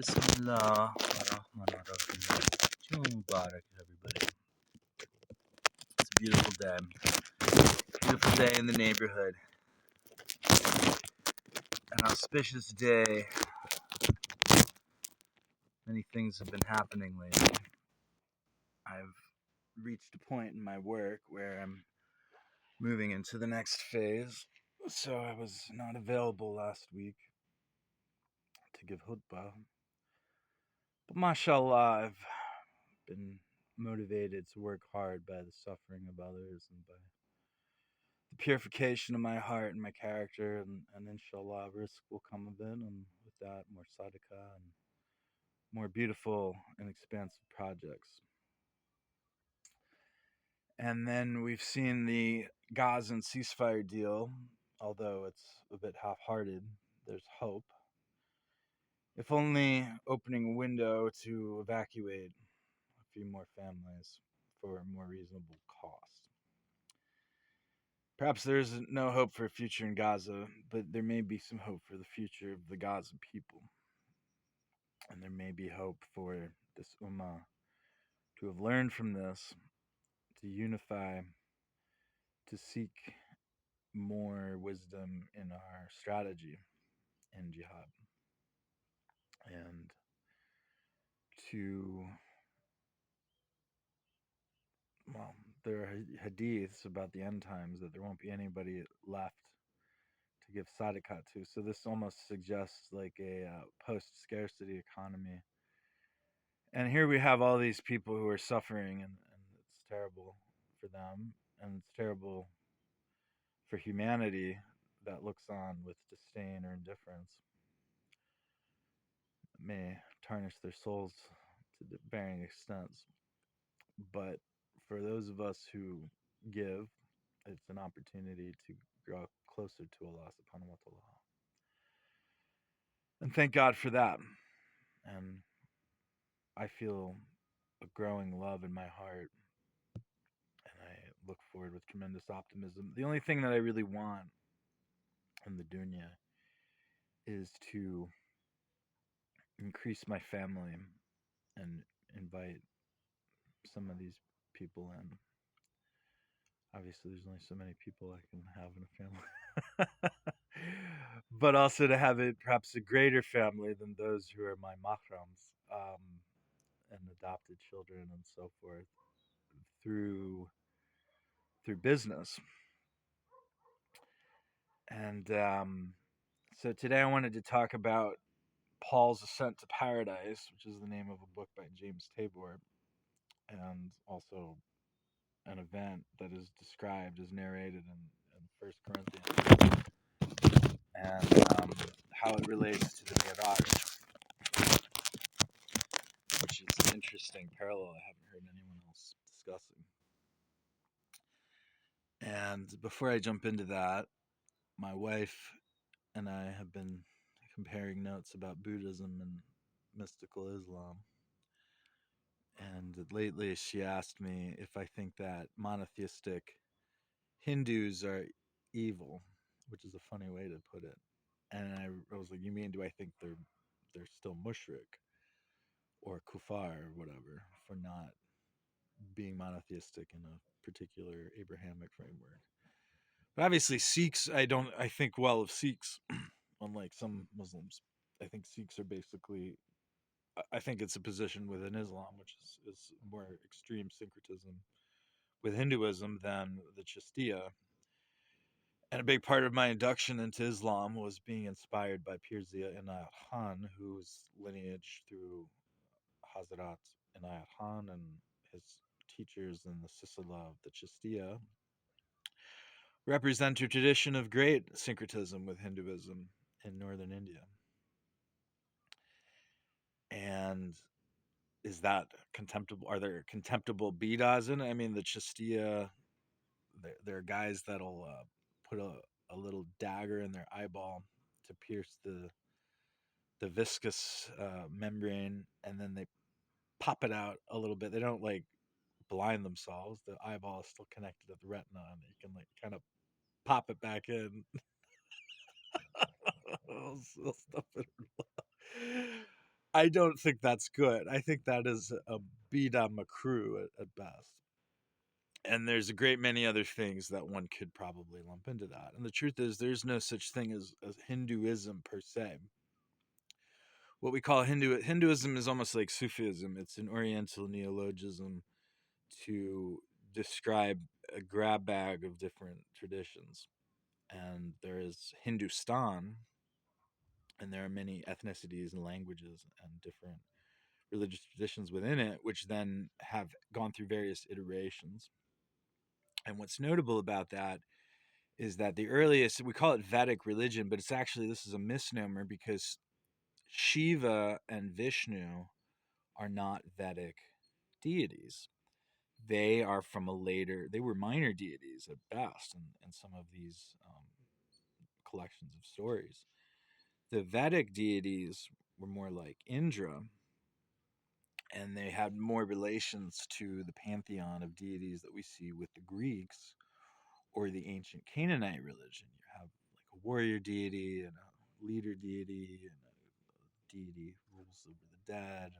Bismillah ar-Rahman ar-Rahim. Juma Mubarak, everybody. It's a beautiful day. Beautiful day in the neighborhood. An auspicious day. Many things have been happening lately. I've reached a point in my work where I'm moving into the next phase. So I was not available last week to give khutbah. But mashallah, I've been motivated to work hard by the suffering of others and by the purification of my heart and my character, and inshallah, risk will come of it, and with that, more sadaqah and more beautiful and expansive projects. And then we've seen the Gazan ceasefire deal, although it's a bit half-hearted. There's hope, if only opening a window to evacuate a few more families for a more reasonable cost. Perhaps there is no hope for a future in Gaza, but there may be some hope for the future of the Gaza people. And there may be hope for this Ummah to have learned from this, to unify, to seek more wisdom in our strategy in jihad, and to, well, there are hadiths about the end times that there won't be anybody left to give sadaqat to. So this almost suggests like a post-scarcity economy. And here we have all these people who are suffering, and it's terrible for them, and it's terrible for humanity that looks on with disdain or indifference. It may tarnish their souls to varying extents. But for those of us who give, it's an opportunity to draw closer to Allah subhanahu wa ta'ala. And thank God for that. And I feel a growing love in my heart, and I look forward with tremendous optimism. The only thing that I really want in the dunya is to increase my family and invite some of these people in. Obviously, there's only so many people I can have in a family. But also to have it perhaps a greater family than those who are my mahrams, and adopted children and so forth through business. And so today I wanted to talk about Paul's Ascent to Paradise, which is the name of a book by James Tabor, and also an event that is described as narrated in 1 Corinthians, and how it relates to the Miraj, which is an interesting parallel I haven't heard anyone else discussing. And before I jump into that, my wife and I have been comparing notes about Buddhism and mystical Islam. And lately she asked me if I think that monotheistic Hindus are evil, which is a funny way to put it. And I was like, you mean, do I think they're still mushrik or kufar or whatever for not being monotheistic in a particular Abrahamic framework? But obviously Sikhs, I think well of Sikhs, unlike some Muslims. I think Sikhs are basically, I think it's a position within Islam, which is more extreme syncretism with Hinduism than the Chastiyya. And a big part of my induction into Islam was being inspired by Pirzia Inayat Khan, whose lineage through Hazrat Inayat Khan and his teachers in the Silsila of the Chastiyya represent a tradition of great syncretism with Hinduism in northern India. And is that contemptible? Are there contemptible bidas in it? I mean, the Chastiyya, there are guys that'll put a little dagger in their eyeball to pierce the viscous membrane, and then they pop it out a little bit. They don't like blind themselves. The eyeball is still connected to the retina, and you can like kind of pop it back in. Stuff it. I don't think that's good. I think that is a beat on McCrew at best. And there's a great many other things that one could probably lump into that. And the truth is, there's no such thing as Hinduism per se. What we call Hinduism is almost like Sufism. It's an Oriental neologism to describe a grab bag of different traditions. And there is Hindustan, and there are many ethnicities and languages and different religious traditions within it, which then have gone through various iterations. And what's notable about that is that the earliest, we call it Vedic religion, but it's actually, this is a misnomer because Shiva and Vishnu are not Vedic deities. They are from a later, they were minor deities at best in some of these collections of stories. The Vedic deities were more like Indra, and they had more relations to the pantheon of deities that we see with the Greeks or the ancient Canaanite religion. You have like a warrior deity and a leader deity and a deity who rules over the dead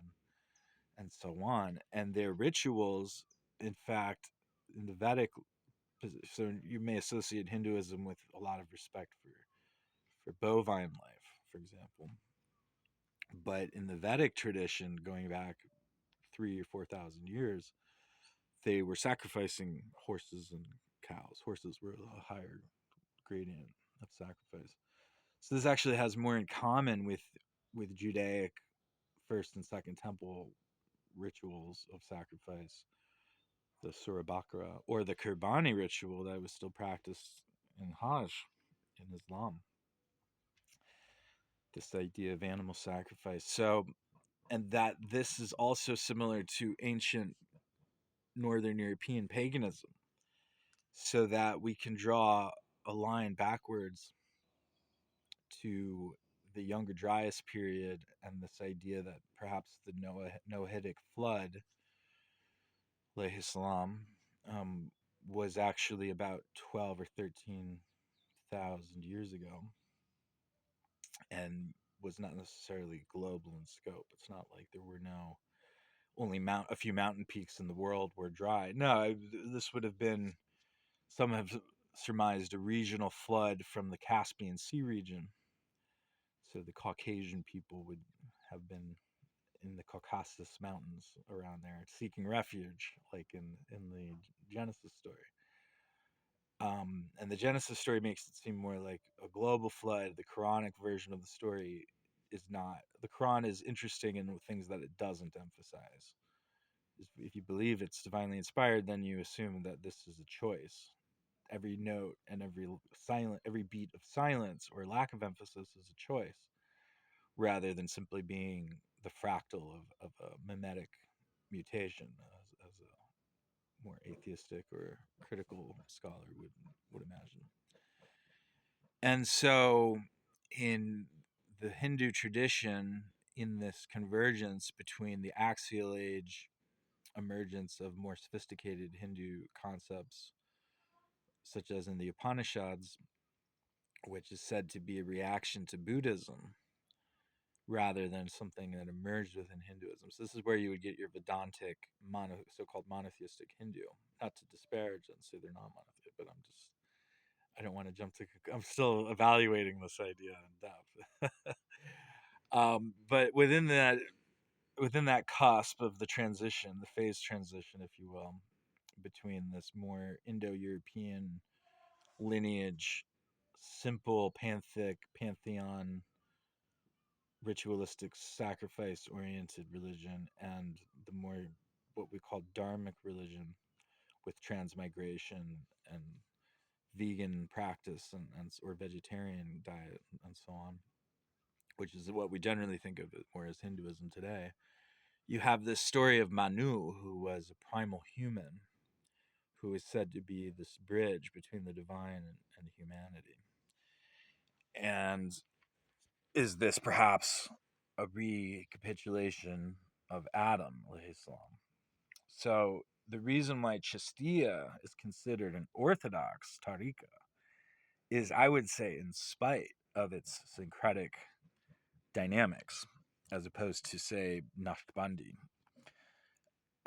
and so on. And their rituals, in fact, in the Vedic, so you may associate Hinduism with a lot of respect for bovine life, for example. But in the Vedic tradition, going back 3 or 4 thousand years, they were sacrificing horses and cows. Horses were a higher gradient of sacrifice. So this actually has more in common with Judaic first and second temple rituals of sacrifice, the Surah Bakra, or the Qurbani ritual that was still practiced in Hajj in Islam. This idea of animal sacrifice. So, and that this is also similar to ancient Northern European paganism, so that we can draw a line backwards to the Younger Dryas period and this idea that perhaps the Noahidic flood, alayhi salam, was actually about 12 or 13,000 years ago and was not necessarily global in scope. It's not like there were no only a few mountain peaks in the world were dry. No, this would have been, some have surmised, a regional flood from the Caspian Sea region. So the Caucasian people would have been in the Caucasus Mountains around there seeking refuge, like in the Genesis story. And the Genesis story makes it seem more like a global flood. The Quranic version of the story is not. The Quran is interesting in things that it doesn't emphasize. If you believe it's divinely inspired, then you assume that this is a choice. Every note and every beat of silence or lack of emphasis is a choice, rather than simply being the fractal of a mimetic mutation, as a more atheistic or critical scholar would imagine. And so, in the Hindu tradition, in this convergence between the axial age emergence of more sophisticated Hindu concepts, such as in the Upanishads, which is said to be a reaction to Buddhism rather than something that emerged within Hinduism. So this is where you would get your Vedantic, so-called monotheistic Hindu. Not to disparage and say they're not monotheistic, but I don't want to jump to. I'm still evaluating this idea in depth. But within that cusp of the transition, the phase transition, if you will, between this more Indo-European lineage, simple pantheon, ritualistic, sacrifice oriented religion, and the more what we call dharmic religion with transmigration and vegan practice and or vegetarian diet and so on, which is what we generally think of it more as Hinduism today. You have this story of Manu, who was a primal human, who is said to be this bridge between the divine and humanity. And is this perhaps a recapitulation of Adam, alayhi salam? So the reason why Chistiya is considered an orthodox tariqa is, I would say, in spite of its syncretic dynamics. as opposed to, say, Naqshbandi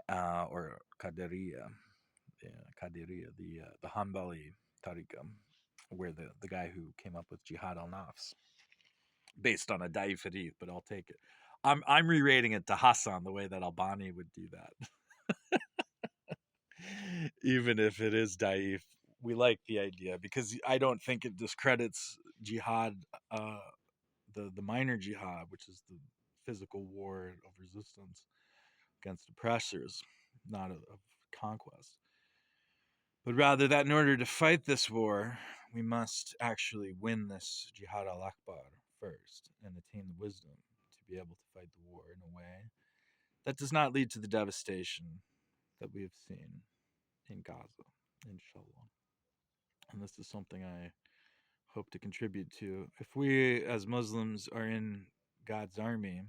or Qadiriya, the Hanbali tariqa, where the guy who came up with Jihad al Nafs, based on a Da'if hadith, but I'll take it. I'm re-rating it to Hassan the way that Albani would do that. Even if it is Da'if, we like the idea because I don't think it discredits jihad, uh, the minor jihad, which is the physical war of resistance against oppressors, not of conquest. But rather that in order to fight this war, we must actually win this jihad al akbar first and attain the wisdom to be able to fight the war in a way that does not lead to the devastation that we have seen in Gaza, inshallah. And this is something I hope to contribute to. If we as Muslims are in God's army,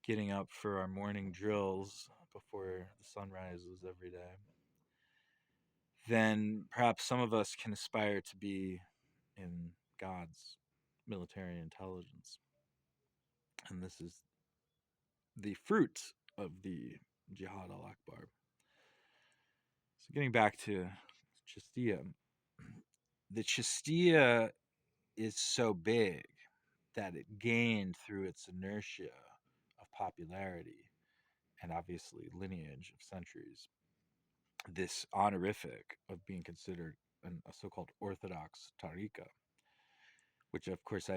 getting up for our morning drills before the sun rises every day, then perhaps some of us can aspire to be in God's military intelligence. And this is the fruit of the Jihad al Akbar. So, getting back to Chistiya, the Chistiya is so big that it gained through its inertia of popularity and obviously lineage of centuries this honorific of being considered a so-called orthodox tariqa, which of course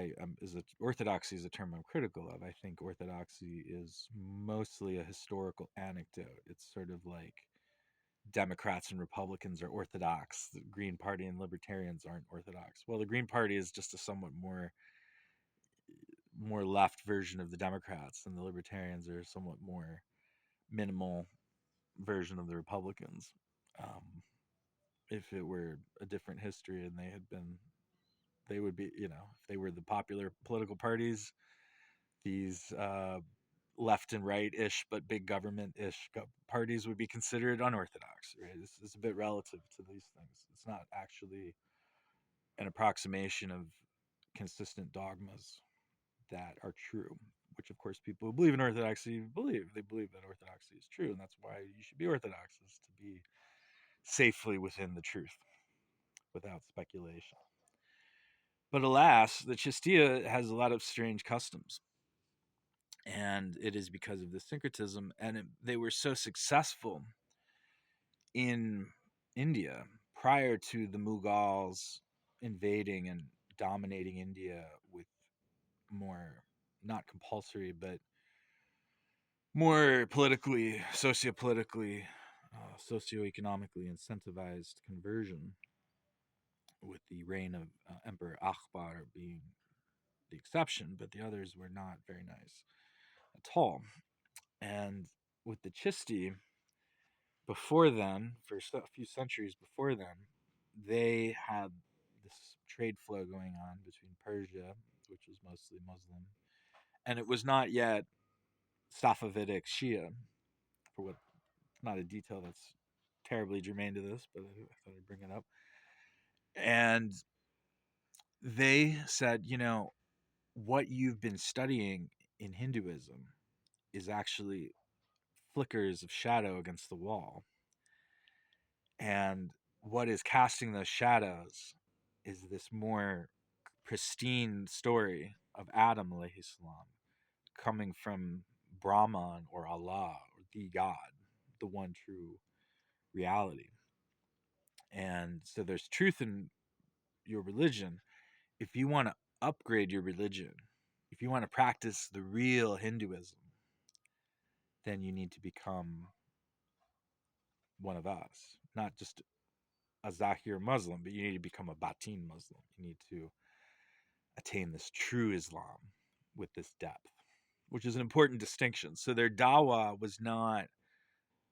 orthodoxy is a term I'm critical of. I think orthodoxy is mostly a historical anecdote. It's sort of like Democrats and Republicans are orthodox, the Green Party and Libertarians aren't orthodox. Well, the Green Party is just a somewhat more left version of the Democrats, and the Libertarians are a somewhat more minimal version of the Republicans. Um, if it were a different history and they would be, if they were the popular political parties, these left and right ish, but big government ish parties would be considered unorthodox, right? It's a bit relative to these things. It's not actually an approximation of consistent dogmas that are true, which of course people who believe in orthodoxy believe. They believe that orthodoxy is true, and that's why you should be orthodox, is to be safely within the truth without speculation. But alas, the Chistia has a lot of strange customs, and it is because of the syncretism. And they were so successful in India prior to the Mughals invading and dominating India with more, not compulsory, but more politically, sociopolitically, socioeconomically incentivized conversion, with the reign of Emperor Akbar being the exception, but the others were not very nice at all. And with the Chisti, before then, for a few centuries before then, they had this trade flow going on between Persia, which was mostly Muslim, and it was not yet Safavidic Shia, for what, not a detail that's terribly germane to this, but I thought I'd bring it up. And they said, what you've been studying in Hinduism is actually flickers of shadow against the wall. And what is casting those shadows is this more pristine story of Adam alayhi salam coming from Brahman or Allah or the God, the one true reality. And so there's truth in your religion. If you want to upgrade your religion, if you want to practice the real Hinduism, then you need to become one of us. Not just a Zahir Muslim, but you need to become a Batin Muslim. You need to attain this true Islam with this depth, which is an important distinction. So their dawah was not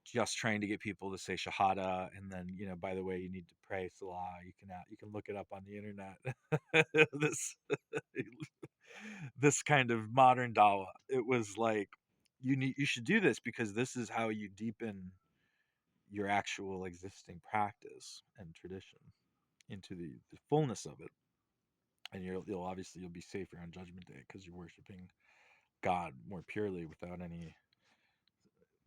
just trying to get people to say shahada and then, by the way, you need to pray salah. You can look it up on the internet. This kind of modern dawah. It was like you should do this because this is how you deepen your actual existing practice and tradition into the fullness of it. And you'll be safer on Judgment Day because you're worshiping God more purely, without any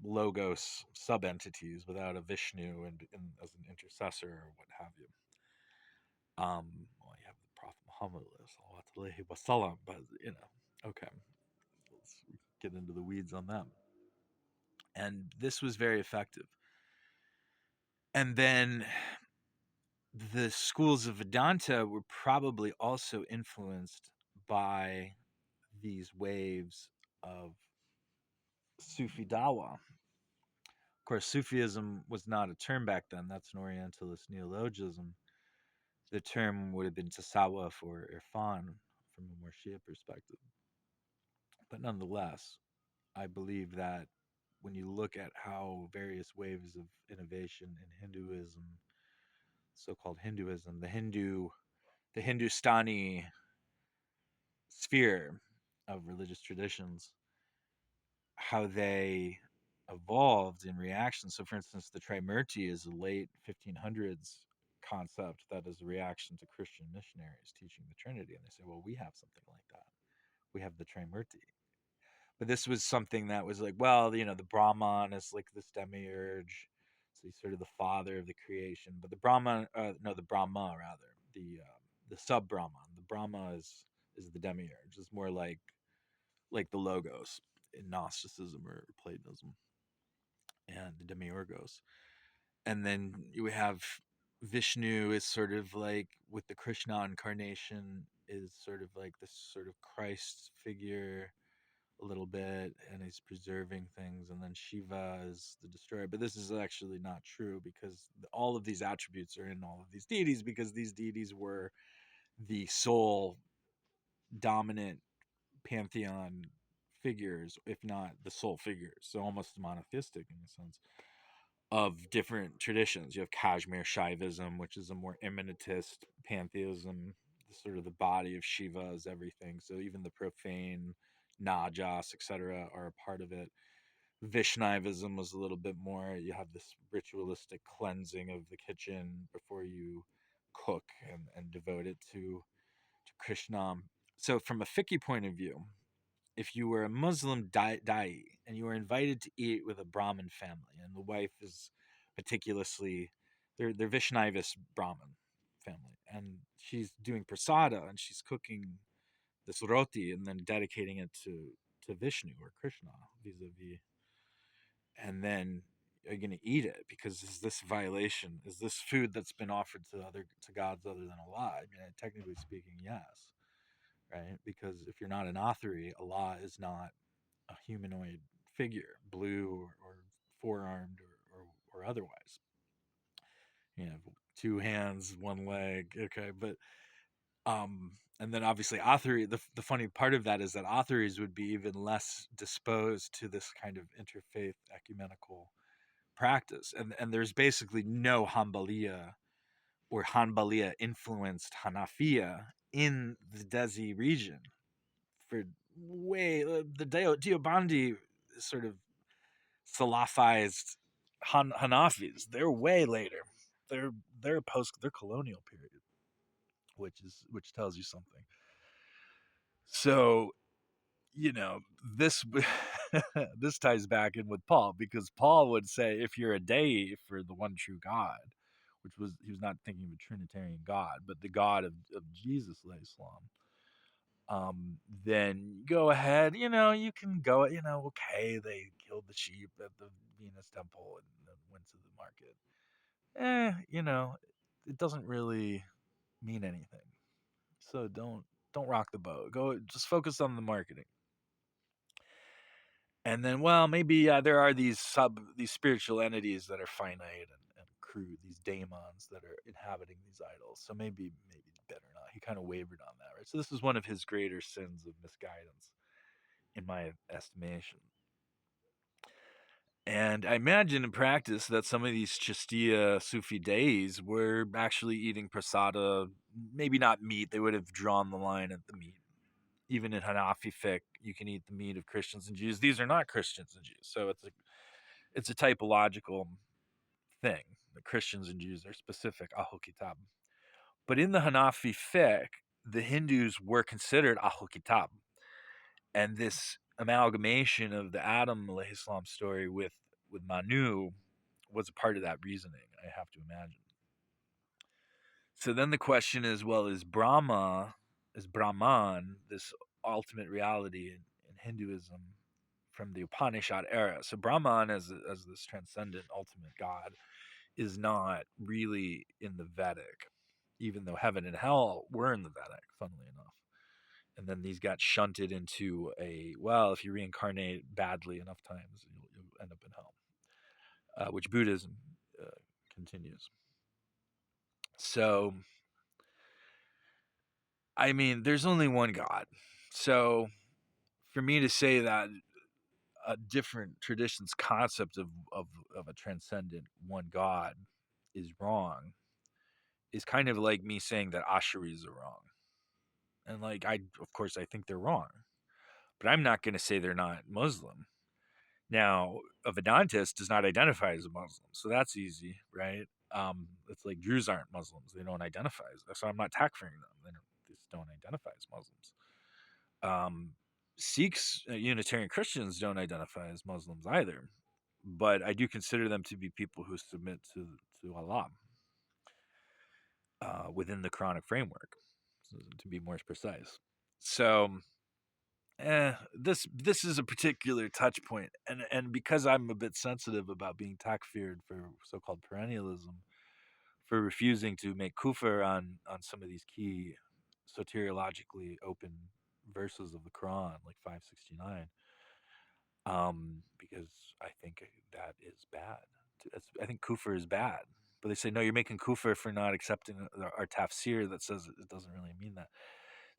logos sub entities, without a Vishnu and as an intercessor or what have you. Well, you have the Prophet Muhammad, wasallam, but okay, let's get into the weeds on that. And this was very effective. And then the schools of Vedanta were probably also influenced by these waves of Sufi Dawa. Of course, Sufism was not a term back then. That's an Orientalist neologism. The term would have been tasawwuf or irfan from a more Shia perspective. But nonetheless, I believe that when you look at how various waves of innovation in Hinduism, so-called Hinduism, the Hindustani sphere of religious traditions, how they evolved in reaction. So, for instance, the Trimurti is a late 1500s concept that is a reaction to Christian missionaries teaching the Trinity. And they say, well, we have something like that. We have the Trimurti. But this was something that was like, well, the Brahman is like this demiurge. So he's sort of the father of the creation. But the Brahman, no, the Brahma rather, the sub Brahman. The Brahma is the demiurge. It's more like the logos in Gnosticism or Platonism and the demiurgos. And then you have Vishnu is sort of like with the Krishna incarnation is sort of like this sort of Christ figure a little bit, and he's preserving things. And then Shiva is the destroyer. But this is actually not true, because all of these attributes are in all of these deities, because these deities were the sole dominant pantheon figures, if not the sole figures. So almost monotheistic in a sense of different traditions. You have Kashmir Shaivism, which is a more immanentist pantheism. Sort of the body of Shiva is everything. So even the profane Najas, etc., are a part of it. Vaishnavism was a little bit more. You have this ritualistic cleansing of the kitchen before you cook and devote it to Krishna. So from a Fiqh point of view, if you were a Muslim dai and you were invited to eat with a Brahmin family, and the wife is meticulously, they're Vaishnavis Brahmin family, and she's doing prasada and she's cooking this roti and then dedicating it to Vishnu or Krishna vis-a-vis, and then are you going to eat it because is this violation? Is this food that's been offered to gods other than Allah? I mean, technically speaking, yes, right? Because if you're not an authority, Allah is not a humanoid figure, blue or four-armed or otherwise. You know, two hands, one leg. Okay, but and then obviously author. The funny part of that is that authorities would be even less disposed to this kind of interfaith ecumenical practice, and there's basically no Hanbaliya or Hanbaliya influenced Hanafiya in the Desi region for way the Deobandi sort of Salafized Hanafis. They're way later. They're they're colonial period, which tells you something. So this this ties back in with Paul, because Paul would say if you're a deity for the one true God, which was he was not thinking of a Trinitarian God, but the God of Jesus, Islam. Then go ahead, you can go, okay, they killed the sheep at the Venus temple and then went to the market. It doesn't really mean anything. So don't rock the boat. Go just focus on the marketing. And then, well, maybe there are these spiritual entities that are finite and crude, these daemons that are inhabiting these idols. So maybe better not. He kind of wavered on that, right? So this is one of his greater sins of misguidance, in my estimation. And I imagine in practice that some of these Chistiya Sufi deities were actually eating prasada, maybe not meat. They would have drawn the line at the meat. Even in Hanafi fiqh, you can eat the meat of Christians and Jews. These are not Christians and Jews, so it's a typological thing. The Christians and Jews are specific Ahlul Kitab. But in the Hanafi fiqh, the Hindus were considered Ahlul Kitab, and this amalgamation of the Adam alayhi salam story with Manu was a part of that reasoning, I have to imagine. So then the question is, well, is Brahman, this ultimate reality in Hinduism from the Upanishad era? So Brahman, as this transcendent ultimate God, is not really in the Vedic, even though heaven and hell were in the Vedic, funnily enough. And then these got shunted into well, if you reincarnate badly enough times, you'll end up in hell, which Buddhism uh, continues. So, I mean, there's only one God. So, for me to say that a different tradition's concept of a transcendent one God is wrong is kind of like me saying that Asheris are wrong. And like of course I think they're wrong, but I'm not going to say they're not Muslim. Now, a Vedantist does not identify as a Muslim, so that's easy, right? It's like Druze aren't Muslims; they don't identify as. So I'm not takfiring them; they just don't identify as Muslims. Sikhs, Unitarian Christians, don't identify as Muslims either, but I do consider them to be people who submit to Allah within the Quranic framework, to be more precise. So this is a particular touch point, and because I'm a bit sensitive about being takfired for so-called perennialism, for refusing to make kufr on some of these key soteriologically open verses of the Quran, like 569, because I think that is bad. I think kufr is bad, but they say no, you're making kufr for not accepting our tafsir that says it doesn't really mean that.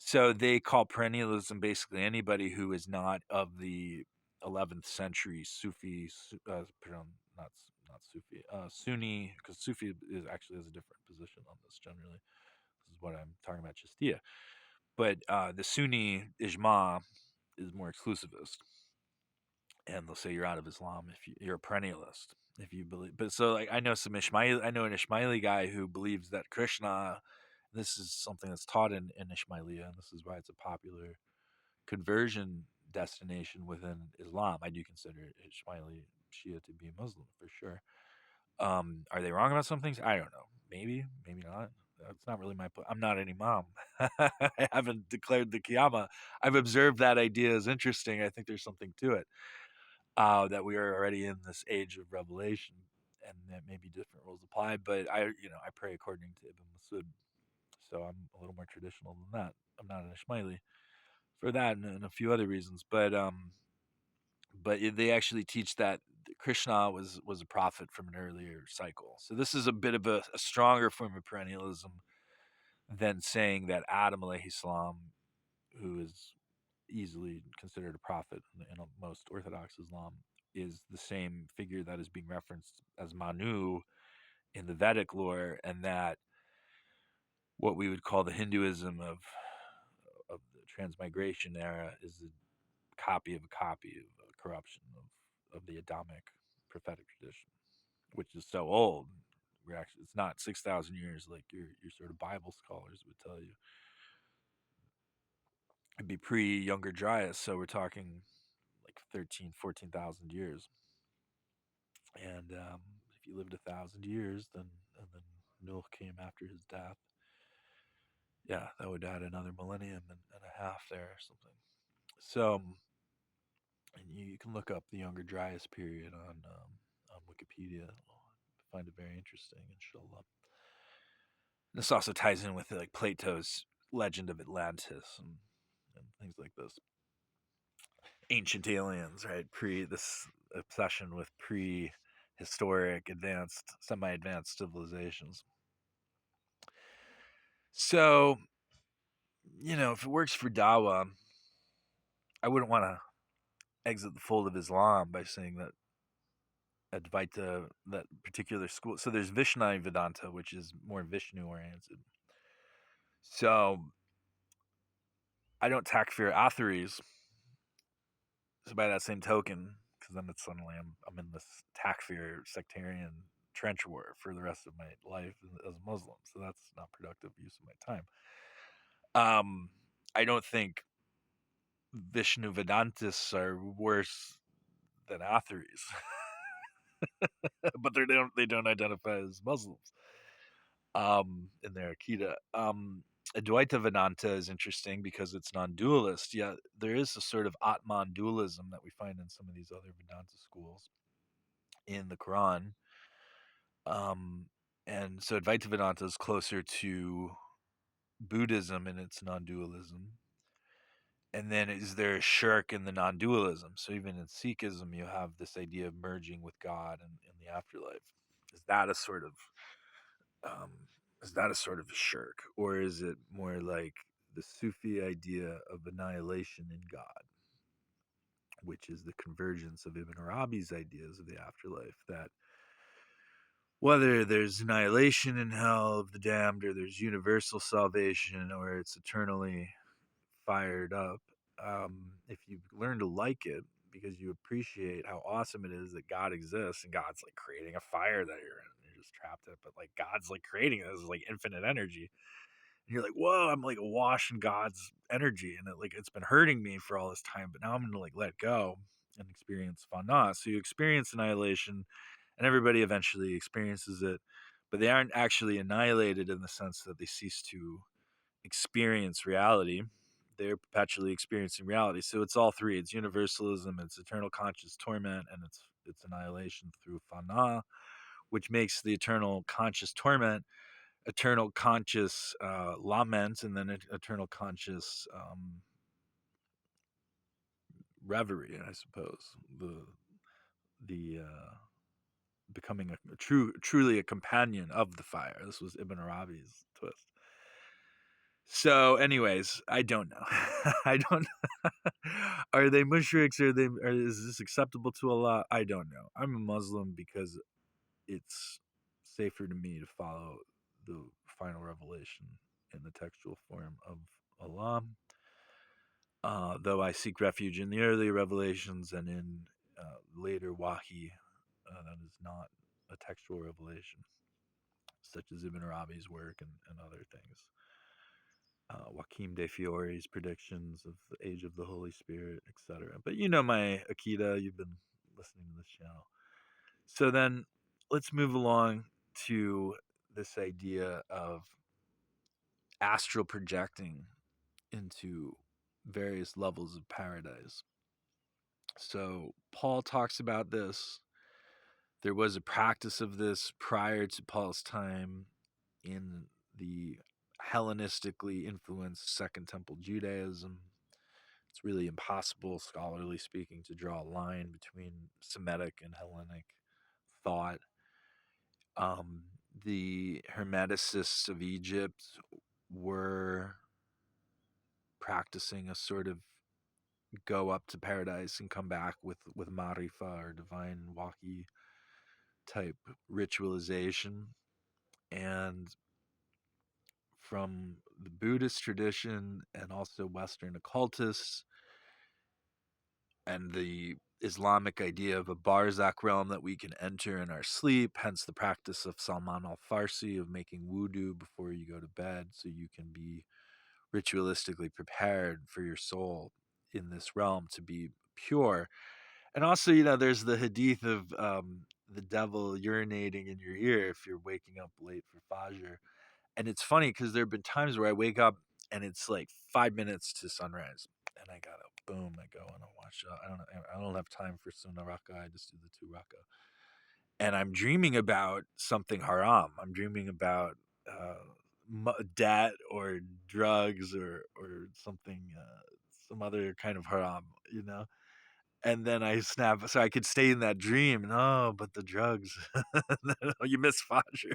So they call perennialism basically anybody who is not of the 11th century Sufi, not not Sufi, Sunni, because Sufi is actually has a different position on this generally. This is what I'm talking about, Chistiya. But the Sunni ijma is more exclusivist, and they'll say you're out of Islam if you're a perennialist if you believe. But so like I know an Ismaili guy who believes that Krishna. This is something that's taught in Ismailia, and this is why it's a popular conversion destination within Islam. I do consider Ismaili Shia to be Muslim for sure. Are they wrong about some things? I don't know. Maybe, maybe not. That's not really my. I'm not an imam. I haven't declared the Qiyamah. I've observed that idea as interesting. I think there's something to it. That we are already in this age of revelation, and that maybe different rules apply. But I pray according to Ibn Masud, so I'm a little more traditional than that. I'm not an Ismaili for that and a few other reasons, but they actually teach that Krishna was a prophet from an earlier cycle. So this is a bit of a stronger form of perennialism than saying that Adam alayhi salam, who is easily considered a prophet in most Orthodox Islam, is the same figure that is being referenced as Manu in the Vedic lore, and that what we would call the Hinduism of the transmigration era is a copy of a corruption of the Adamic prophetic tradition, which is so old. It's not 6,000 years like your sort of Bible scholars would tell you. It'd be pre Younger Dryas, so we're talking like 13, 14,000 years. And if you lived 1,000 years, then and then Noah came after his death, yeah, that would add another millennium and a half there or something. So, and you can look up the Younger Dryas period on Wikipedia. I find it very interesting, inshallah. This also ties in with like Plato's legend of Atlantis and things like this. Ancient aliens, right? This obsession with prehistoric, advanced, semi-advanced civilizations. So, if it works for Dawa, I wouldn't want to exit the fold of Islam by saying that Advaita, that particular school. So there's Vishnaya Vedanta, which is more Vishnu oriented. So I don't takfir Atharis. So by that same token, because then it's suddenly I'm in this takfir sectarian trench war for the rest of my life as a Muslim. So that's not productive use of my time. I don't think Vishnu Vedantists are worse than Atharis, but they don't identify as Muslims. In their Akita. Advaita Vedanta is interesting because it's non-dualist. Yet there is a sort of Atman dualism that we find in some of these other Vedanta schools in the Quran. Um, and so Advaita Vedanta is closer to Buddhism in its non-dualism. And then is there a shirk in the non-dualism? So even in Sikhism, you have this idea of merging with God in the afterlife. Is that a sort of um, a shirk, or is it more like the Sufi idea of annihilation in God, which is the convergence of Ibn Arabi's ideas of the afterlife? That whether there's annihilation in hell of the damned, or there's universal salvation, or it's eternally fired up, if you learn to like it because you appreciate how awesome it is that God exists and God's like creating a fire that you're just trapped in, but like God's like creating it as like infinite energy. And you're like, whoa, I'm like awash in God's energy, and it's been hurting me for all this time, but now I'm gonna like let go and experience fana. So you experience annihilation, and everybody eventually experiences it, but they aren't actually annihilated in the sense that they cease to experience reality. They're perpetually experiencing reality. So it's all three. It's universalism, it's eternal conscious torment, and it's annihilation through fana, which makes the eternal conscious torment eternal conscious lament, and then eternal conscious reverie, I suppose. The becoming truly a companion of the fire. This was Ibn Arabi's twist. So, anyways, I don't know. I don't. Are they mushriks? Is this acceptable to Allah? I don't know. I'm a Muslim because it's safer to me to follow the final revelation in the textual form of Allah. Though I seek refuge in the early revelations and in later wahi, that is not a textual revelation, such as Ibn Arabi's work and other things. Joaquim de Fiore's predictions of the age of the Holy Spirit, etc. But you know my Akita, you've been listening to this channel. So then let's move along to this idea of astral projecting into various levels of paradise. So Paul talks about this. There was a practice of this prior to Paul's time in the Hellenistically influenced Second Temple Judaism. It's really impossible, scholarly speaking, to draw a line between Semitic and Hellenic thought. Um, the Hermeticists of Egypt were practicing a sort of go up to paradise and come back with marifa or divine wahi type ritualization. And from the Buddhist tradition and also Western occultists and the Islamic idea of a barzakh realm that we can enter in our sleep, hence the practice of Salman al Farsi of making wudu before you go to bed so you can be ritualistically prepared for your soul in this realm to be pure. And also, there's the hadith of the devil urinating in your ear if you're waking up late for Fajr. And it's funny because there have been times where I wake up and it's like 5 minutes to sunrise, and I gotta boom, I go and I watch. I don't have time for sunnah raka. I just do the 2 raka, and I'm dreaming about something haram. I'm dreaming about debt or drugs or something, some other kind of haram, And then I snap, so I could stay in that dream. No, but the drugs, you miss Fajr.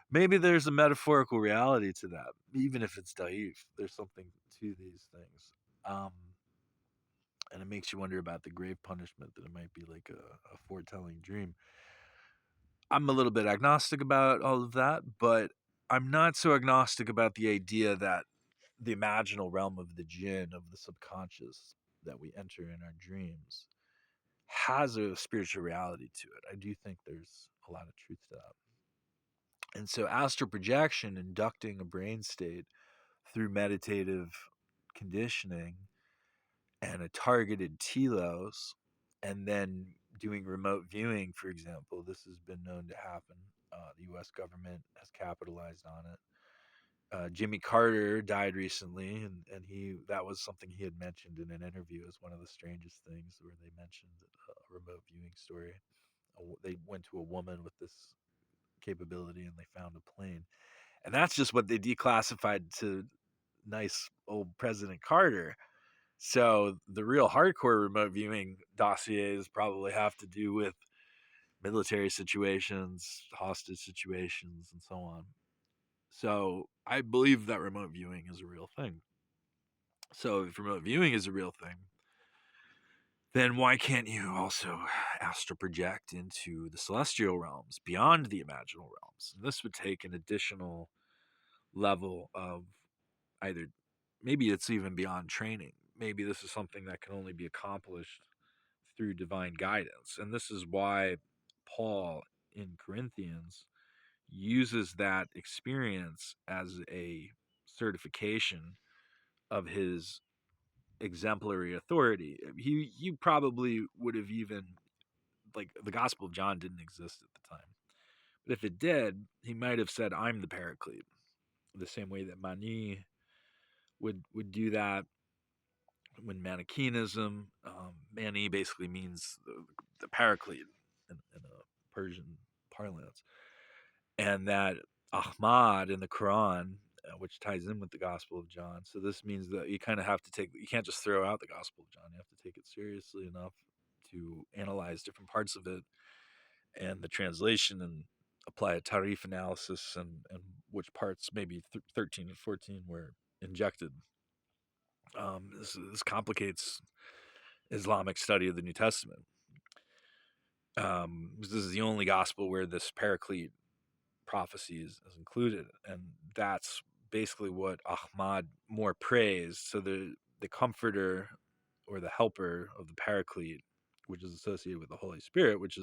Maybe there's a metaphorical reality to that, even if it's daif. There's something to these things, um, and it makes you wonder about the grave punishment that it might be like a foretelling dream. I'm a little bit agnostic about all of that, but I'm not so agnostic about the idea that the imaginal realm of the jinn, of the subconscious that we enter in our dreams, has a spiritual reality to it. I do think there's a lot of truth to that. And so astral projection, inducting a brain state through meditative conditioning, and a targeted telos, and then doing remote viewing, for example. This has been known to happen. The U.S. government has capitalized on it. Jimmy Carter died recently, and he that was something he had mentioned in an interview as one of the strangest things, where they mentioned a remote viewing story. They went to a woman with this capability, and they found a plane, and that's just what they declassified to nice old President Carter. So the real hardcore remote viewing dossiers probably have to do with military situations, hostage situations, and so on. So I believe that remote viewing is a real thing. So if remote viewing is a real thing, then why can't you also astral project into the celestial realms beyond the imaginal realms? And this would take an additional level of either, maybe it's even beyond training. Maybe this is something that can only be accomplished through divine guidance. And this is why Paul in Corinthians uses that experience as a certification of his exemplary authority. You probably would have even, like, the Gospel of John didn't exist at the time. But if it did, he might have said, I'm the paraclete, the same way that Mani would do that when Manichaeism. Mani basically means the paraclete in a Persian parlance. And that Ahmad in the Quran, which ties in with the Gospel of John. So this means that you kind of have to you can't just throw out the Gospel of John. You have to take it seriously enough to analyze different parts of it and the translation, and apply a tarif analysis, and which parts, maybe 13 and 14, were injected. This complicates Islamic study of the New Testament. This is the only gospel where this paraclete prophecy is included, and that's basically what Ahmad more praised. So the comforter, or the helper of the paraclete, which is associated with the Holy Spirit, which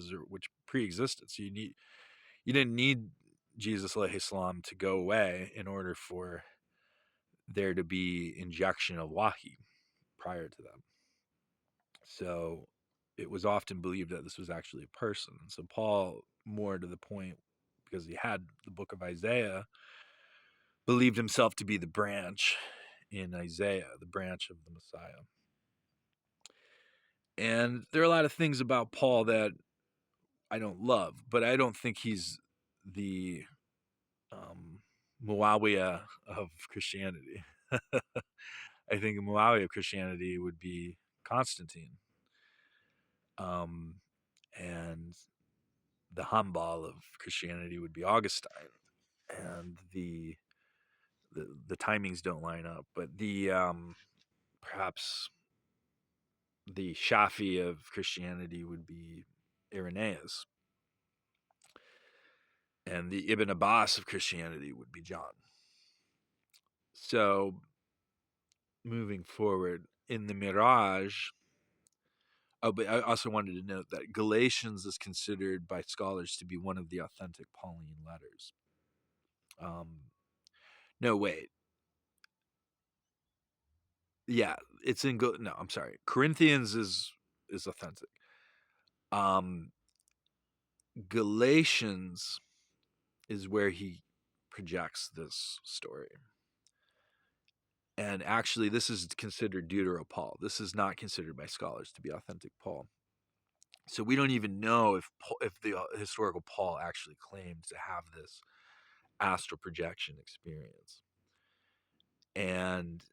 pre-existed. So you didn't need Jesus alayhi salam to go away in order for there to be injection of wahi prior to that. So it was often believed that this was actually a person. So Paul, more to the point, because he had the book of Isaiah, believed himself to be the branch in Isaiah, the branch of the Messiah. And there are a lot of things about Paul that I don't love, but I don't think he's the Muawiyah of Christianity. I think Muawiyah of Christianity would be Constantine. Um, and the Hanbal of Christianity would be Augustine. And the timings don't line up, but the perhaps the Shafi of Christianity would be Irenaeus, and the Ibn Abbas of Christianity would be John. So, moving forward in the Miraj, oh, but I also wanted to note that Galatians is considered by scholars to be one of the authentic Pauline letters. No, wait, yeah, it's in no, I'm sorry, Corinthians is authentic. Um, Galatians is where he projects this story. And actually, this is considered Deutero-Paul. This is not considered by scholars to be authentic Paul. So we don't even know if the historical Paul actually claimed to have this astral projection experience. And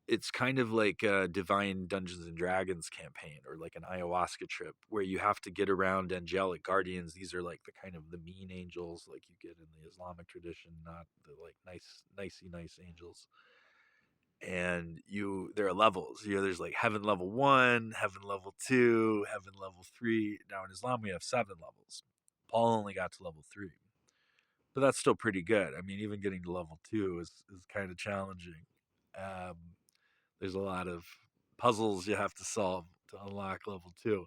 it's kind of like a divine Dungeons and Dragons campaign, or like an ayahuasca trip, where you have to get around angelic guardians. These are like the kind of the mean angels like you get in the Islamic tradition, not the like nice angels. And there are levels. There's like heaven level 1, heaven level 2, heaven level 3. Now in Islam we have 7 levels. Paul only got to level 3, but that's still pretty good. I mean, even getting to level 2 is kind of challenging. um, there's a lot of puzzles you have to solve to unlock level 2.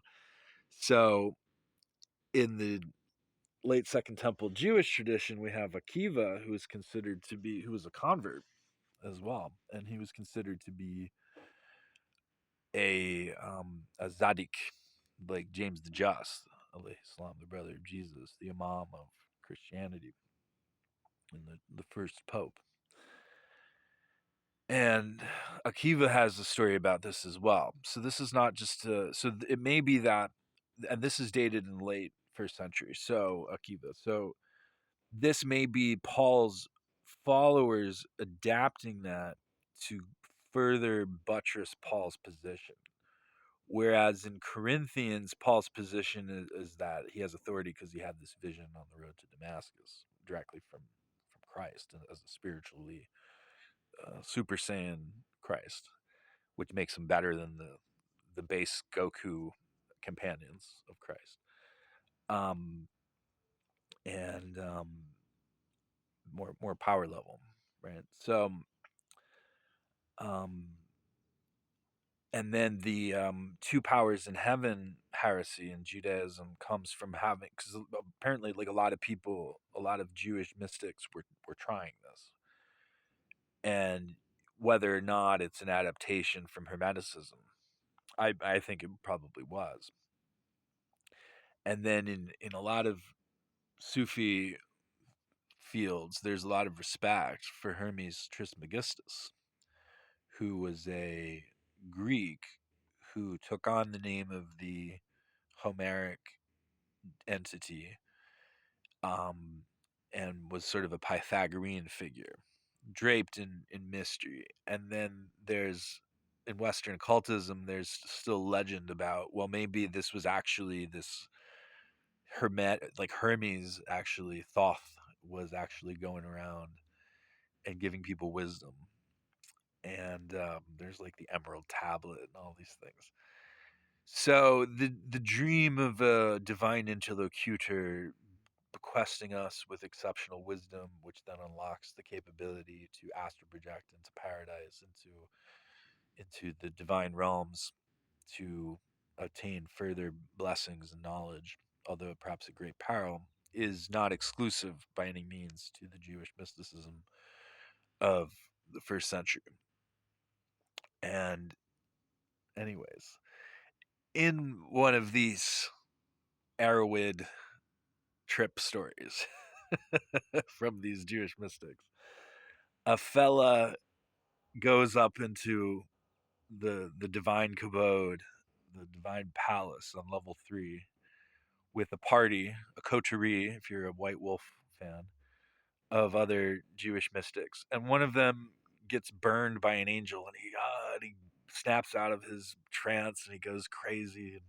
So in the late Second Temple Jewish tradition, we have Akiva, who was a convert as well, and he was considered to be a Zadik, like James the Just, alayhi salam, the brother of Jesus, the Imam of Christianity, and the first pope. And Akiva has a story about this as well. So this is not just it may be that, and this is dated in the late first century. So Akiva. So this may be Paul's followers adapting that to further buttress Paul's position. Whereas in Corinthians, Paul's position is that he has authority because he had this vision on the road to Damascus directly from Christ as a spiritually Super Saiyan Christ, which makes him better than the base Goku companions of Christ, um, and more power level, right? So, um, and then the two powers in heaven heresy in Judaism comes from having, because apparently, like a lot of people, a lot of Jewish mystics were trying this, and whether or not it's an adaptation from Hermeticism, I think it probably was. And then in a lot of Sufi fields, there's a lot of respect for Hermes Trismegistus, who was a Greek who took on the name of the Homeric entity, um, and was sort of a Pythagorean figure, draped in mystery. And then there's in Western occultism, there's still legend about, well, maybe this was actually this like Hermes actually, Thoth was actually going around and giving people wisdom. And there's like the Emerald Tablet and all these things. So the dream of a divine interlocutor bequesting us with exceptional wisdom, which then unlocks the capability to astral project into paradise, into the divine realms, to obtain further blessings and knowledge, although perhaps at great peril, is not exclusive by any means to the Jewish mysticism of the first century. And, anyways, in one of these Arrowid trip stories from these Jewish mystics, a fella goes up into the divine kabod, the divine palace on level 3, with a party, a coterie, if you're a White Wolf fan, of other Jewish mystics, and one of them gets burned by an angel, and he snaps out of his trance and he goes crazy,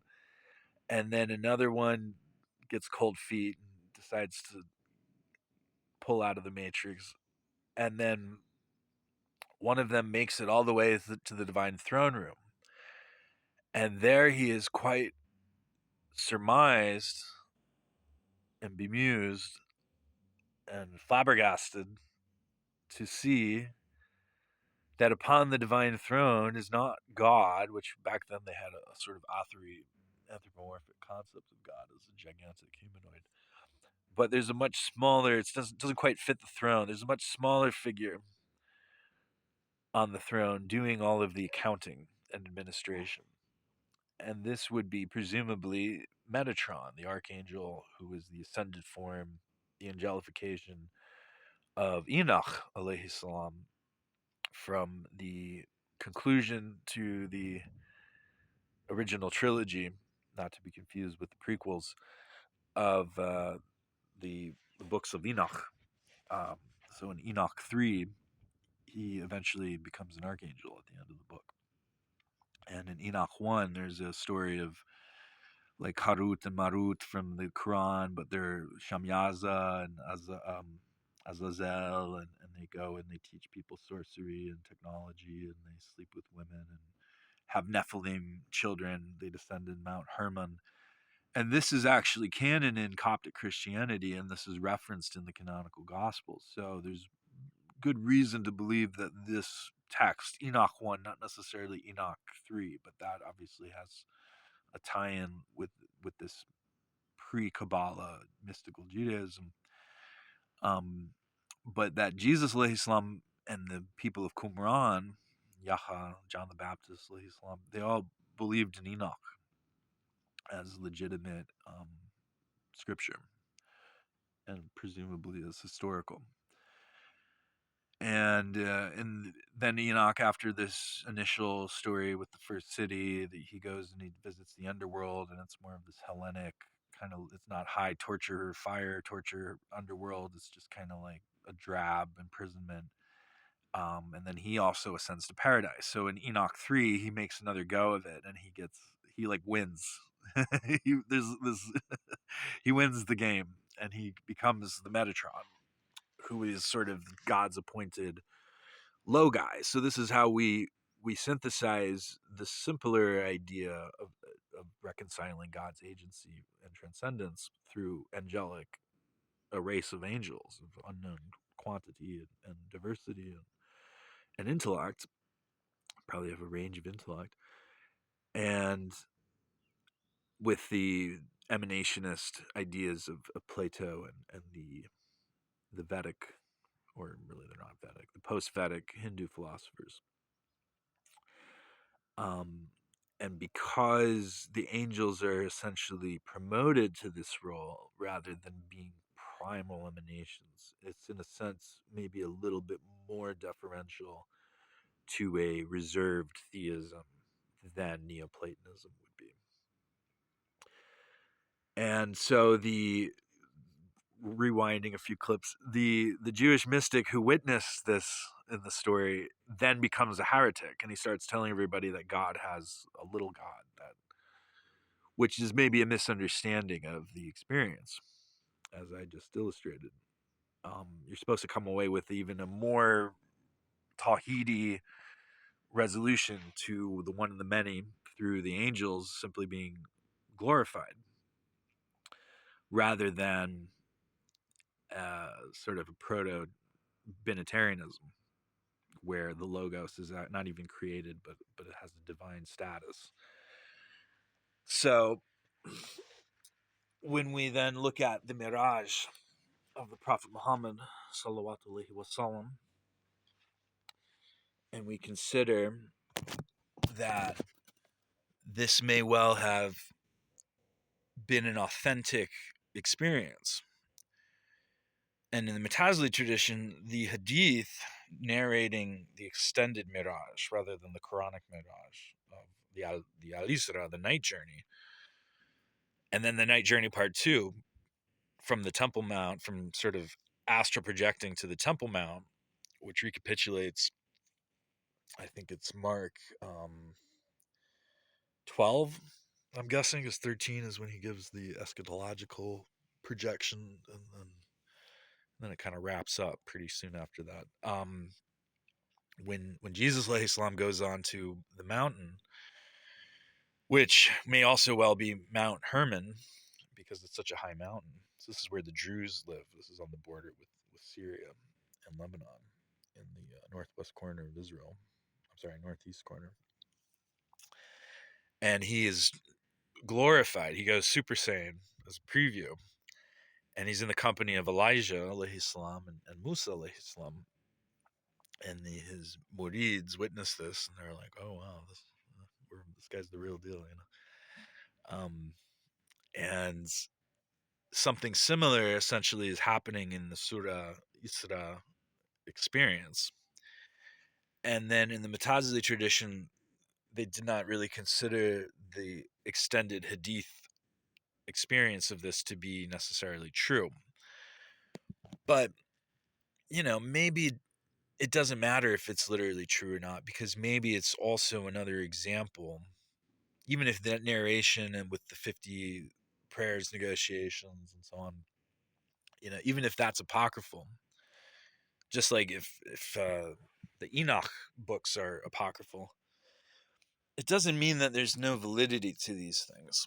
and then another one gets cold feet and decides to pull out of the matrix, and then one of them makes it all the way to the divine throne room, and there he is quite surmised and bemused and flabbergasted to see that upon the divine throne is not God, which back then they had a sort of anthropomorphic concept of God as a gigantic humanoid. But there's a much smaller, it doesn't quite fit the throne. There's a much smaller figure on the throne doing all of the accounting and administration. And this would be presumably Metatron, the archangel who is the ascended form, the angelification of Enoch, alayhi salam, from the conclusion to the original trilogy, not to be confused with the prequels of the books of Enoch. Um, so in Enoch 3, he eventually becomes an archangel at the end of the book. And in Enoch 1, there's a story of like Harut and Marut from the Quran, but they're Shamyaza and Azazel, and they go and they teach people sorcery and technology, and they sleep with women and have Nephilim children. They descend in Mount Hermon. And this is actually canon in Coptic Christianity, and this is referenced in the canonical Gospels. So there's good reason to believe that this text, Enoch 1, not necessarily Enoch 3, but that obviously has a tie-in with this pre-Kabbalah mystical Judaism. Um, but that Jesus Islam and the people of Qumran, Yahya, John the Baptist, Islam, they all believed in Enoch as legitimate scripture and presumably as historical. And then Enoch, after this initial story with the first city, he goes and he visits the underworld, and it's more of this Hellenic kind of. It's not high torture, fire torture underworld. It's just kind of like a drab imprisonment. And then he also ascends to paradise. So in Enoch 3, he makes another go of it, and he like wins. There's this he wins the game, and he becomes the Metatron, who is sort of God's appointed low guy. So this is how we synthesize the simpler idea of reconciling God's agency and transcendence through angelic, a race of angels of unknown quantity and diversity and intellect, probably have a range of intellect, and with the emanationist ideas of Plato and the Vedic, or really they're not Vedic, the post-Vedic Hindu philosophers. Um, and because the angels are essentially promoted to this role rather than being primal emanations, it's in a sense maybe a little bit more deferential to a reserved theism than Neoplatonism would be. And so the rewinding a few clips, the Jewish mystic who witnessed this in the story then becomes a heretic, and he starts telling everybody that God has a little God, that which is maybe a misunderstanding of the experience, as I just illustrated. You're supposed to come away with even a more Tawhidi resolution to the one and the many through the angels simply being glorified, rather than sort of a proto binitarianism where the logos is not even created, but it has a divine status. So when we then look at the Miraj of the Prophet Muhammad sallallahu alaihi wasallam, and we consider that this may well have been an authentic experience. And in the Mutazili tradition, the hadith narrating the extended Miraj rather than the Quranic Miraj of the Al-Isra, the night journey, and then the night journey part 2 from the Temple Mount, from sort of astral projecting to the Temple Mount, which recapitulates, I think it's Mark 12, I'm guessing, because 13 is when he gives the eschatological projection, and then it kind of wraps up pretty soon after that. When Jesus alayhi salam goes on to the mountain, which may also well be Mount Hermon, because it's such a high mountain. So this is where the Druze live. This is on the border with Syria and Lebanon, in the northwest corner of Israel. I'm sorry, northeast corner. And he is glorified. He goes Super Saiyan as a preview. And he's in the company of Elijah alayhi salam and Musa alayhi salam. And his murids witness this, and they're like, "Oh wow, this guy's the real deal," you know. And something similar essentially is happening in the Surah Isra experience. And then in the Mutazili tradition, they did not really consider the extended hadith experience of this to be necessarily true. But, maybe it doesn't matter if it's literally true or not, because maybe it's also another example, even if that narration and with the 50 prayers, negotiations, and so on, even if that's apocryphal, just like if the Enoch books are apocryphal, it doesn't mean that there's no validity to these things,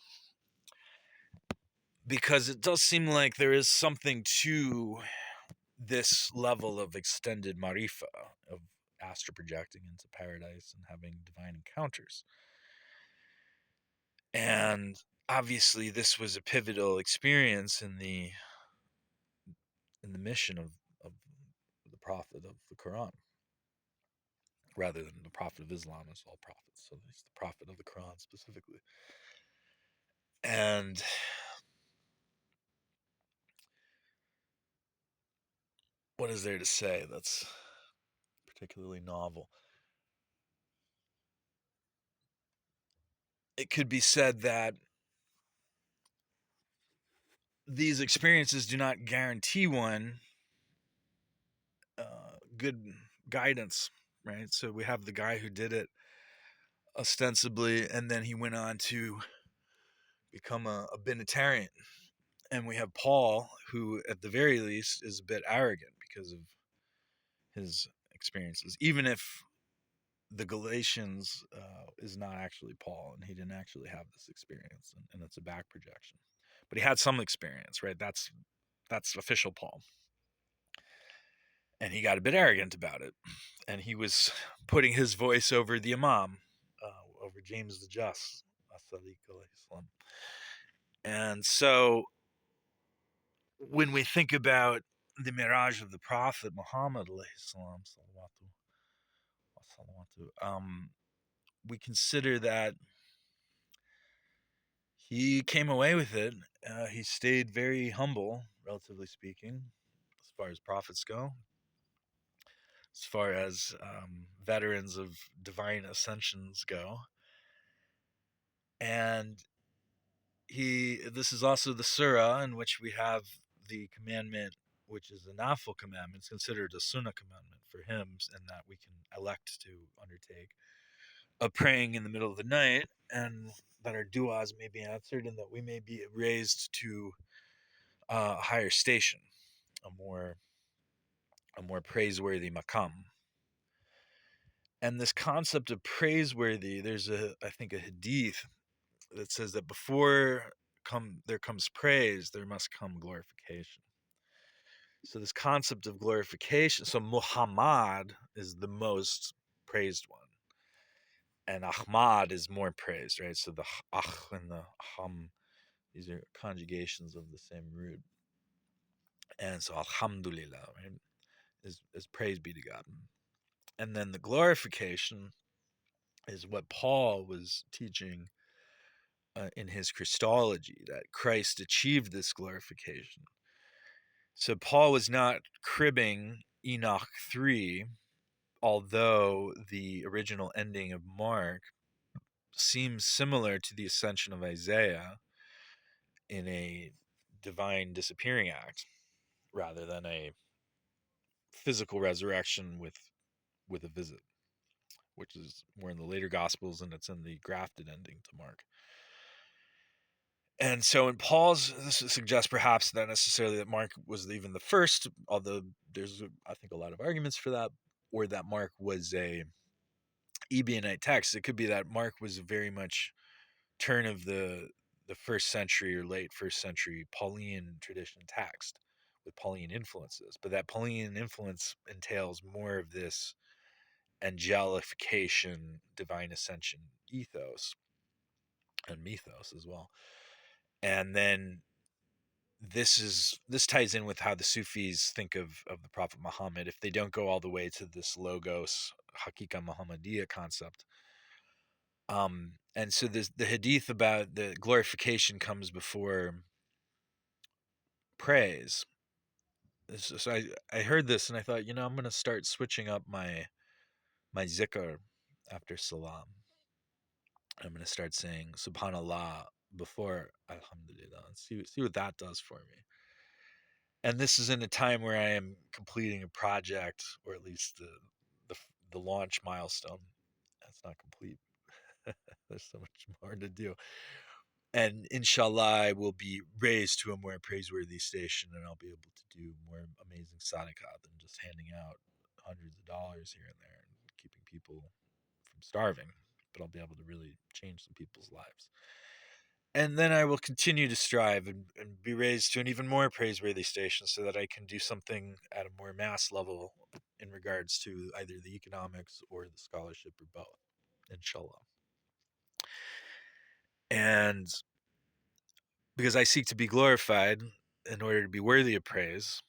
because it does seem like there is something to this level of extended marifa, of astral projecting into paradise and having divine encounters. And obviously this was a pivotal experience in the mission of the prophet of the Quran. rather than the Prophet of Islam as all prophets. So he's the Prophet of the Quran specifically. And what is there to say that's particularly novel? It could be said that these experiences do not guarantee one good guidance, right? So we have the guy who did it ostensibly, and then he went on to become a Benitarian. And we have Paul, who at the very least is a bit arrogant because of his experiences, even if the Galatians is not actually Paul, and he didn't actually have this experience, and it's a back projection. But he had some experience, right? That's official Paul, and he got a bit arrogant about it, and he was putting his voice over the Imam, over James the Just, and so when we think about the Miraj of the Prophet Muhammad, we consider that he came away with it. He stayed very humble, relatively speaking, as far as prophets go, as far as veterans of divine ascensions go. And this is also the surah in which we have the commandment, which is a nafil commandment. It's considered a sunnah commandment for hymns, and that we can elect to undertake a praying in the middle of the night, and that our du'as may be answered, and that we may be raised to a higher station, a more praiseworthy maqam. And this concept of praiseworthy, there's I think a hadith that says that before there comes praise, there must come glorification. So this concept of glorification, so Muhammad is the most praised one, and Ahmad is more praised, right? So the ach and the ham, these are conjugations of the same root, and so alhamdulillah, right, is praise be to God. And then the glorification is what Paul was teaching in his Christology, that Christ achieved this glorification. So Paul was not cribbing Enoch 3, although the original ending of Mark seems similar to the ascension of Isaiah in a divine disappearing act rather than a physical resurrection with a visit, which is more in the later Gospels, and it's in the grafted ending to Mark. And so in Paul's, this suggests perhaps not necessarily that Mark was even the first, although there's, I think, a lot of arguments for that, or that Mark was a Ebionite text. It could be that Mark was very much turn of the first century or late first century Pauline tradition text with Pauline influences, but that Pauline influence entails more of this angelification, divine ascension ethos and mythos as well. And then this ties in with how the Sufis think of the Prophet Muhammad. If they don't go all the way to this logos Hakika Muhammadiyya concept, and so the hadith about the glorification comes before praise. So I heard this and I thought, I'm going to start switching up my zikr after salam. I'm going to start saying subhanallah before alhamdulillah and see what that does for me. And this is in a time where I am completing a project, or at least the launch milestone. That's not complete. There's so much more to do. And inshallah, I will be raised to a more praiseworthy station, and I'll be able to do more amazing sadaqah than just handing out hundreds of dollars here and there and keeping people from starving. But I'll be able to really change some people's lives. And then I will continue to strive and be raised to an even more praiseworthy station so that I can do something at a more mass level in regards to either the economics or the scholarship or both, inshallah. And because I seek to be glorified in order to be worthy of praise,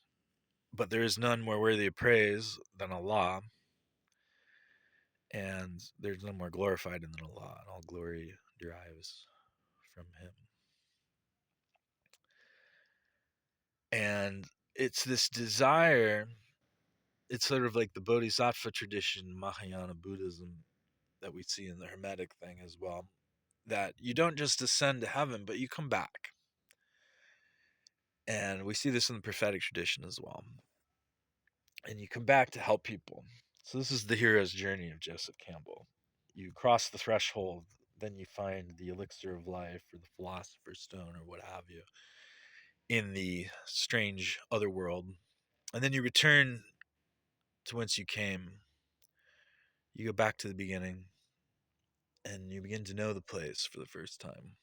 but there is none more worthy of praise than Allah. and there's none more glorified than Allah, and all glory derives from Him. And it's this desire, it's sort of like the Bodhisattva tradition, Mahayana Buddhism, that we see in the Hermetic thing as well, that you don't just ascend to heaven, but you come back. And we see this in the prophetic tradition as well. And you come back to help people. So this is the hero's journey of Joseph Campbell. You cross the threshold, then you find the elixir of life or the philosopher's stone or what have you in the strange other world. And then you return to whence you came. You go back to the beginning and you begin to know the place for the first time.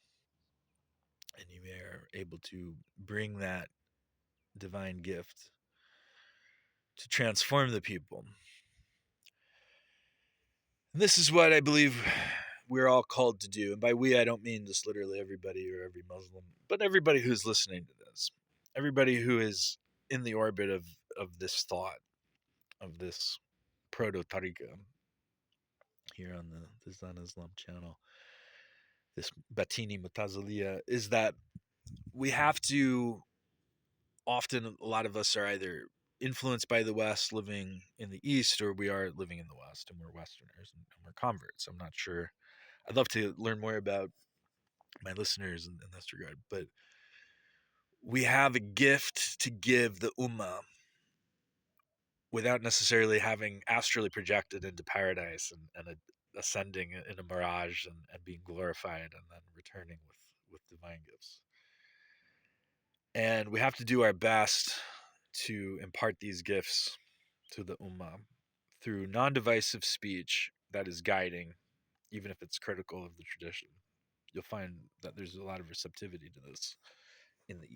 And you are able to bring that divine gift to transform the people. And this is what I believe we're all called to do. And by we, I don't mean just literally everybody or every Muslim, but everybody who's listening to this, everybody who is in the orbit of this thought, of this proto tariqa here on the Zan Islam channel, this Batini Mutaziliya, is that we have to, often a lot of us are either influenced by the West living in the East, or we are living in the West and we're Westerners and we're converts. I'm not sure. I'd love to learn more about my listeners in this regard, but we have a gift to give the Ummah without necessarily having astrally projected into paradise and ascending in a mirage and being glorified and then returning with divine gifts. And we have to do our best to impart these gifts to the Ummah through non divisive speech that is guiding, even if it's critical of the tradition. You'll find that there's a lot of receptivity to this in the